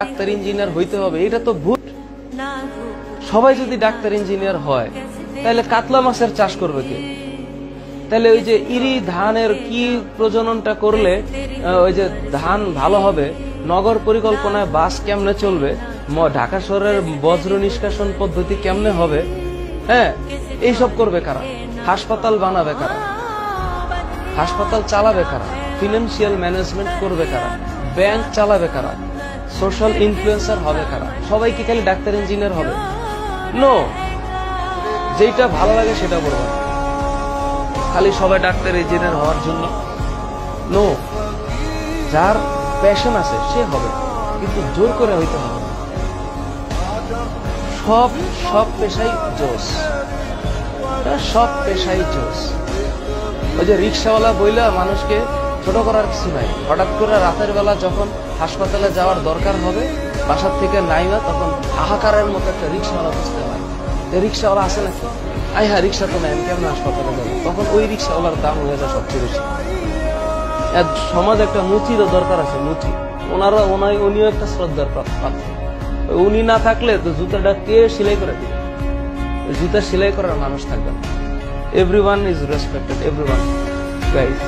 Doctor engineer হইতে হবে, এটা তো ভুল। সবাই যদি ডাক্তার ইঞ্জিনিয়ার হয় তাহলে কাতলা মাছের চাষ করবে কে? তাহলে ওই যে ইরি ধানের কি প্রজননটা করলে ওই যে ধান ভালো হবে, নগর পরিকল্পনায় বাস কেমনে চলবে, ঢাকা শহরের বজ্র নিষ্কাশন পদ্ধতি কেমনে হবে, হ্যাঁ এইসব করবে কারা? হাসপাতাল বানাবে কারা? হাসপাতাল চালাবে কারা? ফিনান্সিয়াল ম্যানেজমেন্ট করবে কারা? ব্যাংক চালাবে কারা? সোশ্যাল ইনফ্লুয়েন্সার হবে কারা? সবাই কি খালি ডাক্তার ইঞ্জিনিয়ার হবে? নো, যেটা ভালো লাগে সেটা করবে, খালি সবাই ডাক্তার ইঞ্জিনিয়ার হওয়ার জন্য নো। যার প্যাশন আছে সে হবে, কিন্তু জোর করে হইতে হবে। সব পেশাই জোস, সব পেশাই জোস। ওই যে রিক্সাওয়ালা বইলা মানুষকে ছোট করার কিছু নাই। হঠাৎ করে রাতের বেলা যখন হাসপাতালে যাওয়ার দরকার হবে, বাসার থেকে নাইবা, তখন হাহাকারের মতো একটা রিক্সাওয়ালা বুঝতে হয়, রিক্সাওয়ালা আছে নাকি, আই হ্যাঁ রিক্সা তো নাই, আমি কেমন হাসপাতালে যাবো? তখন ওই রিক্সাওয়ালার দাম হয়ে যায় সবচেয়ে বেশি। সমাজ একটা মুচিরও দরকার আছে, মুচি। উনিও একটা শ্রদ্ধার পাত্র। উনি না থাকলে তো জুতাটা কে সেলাই করে দিবে? জুতা সেলাই করার মানুষ থাকবে না। Everyone is respected, everyone guys.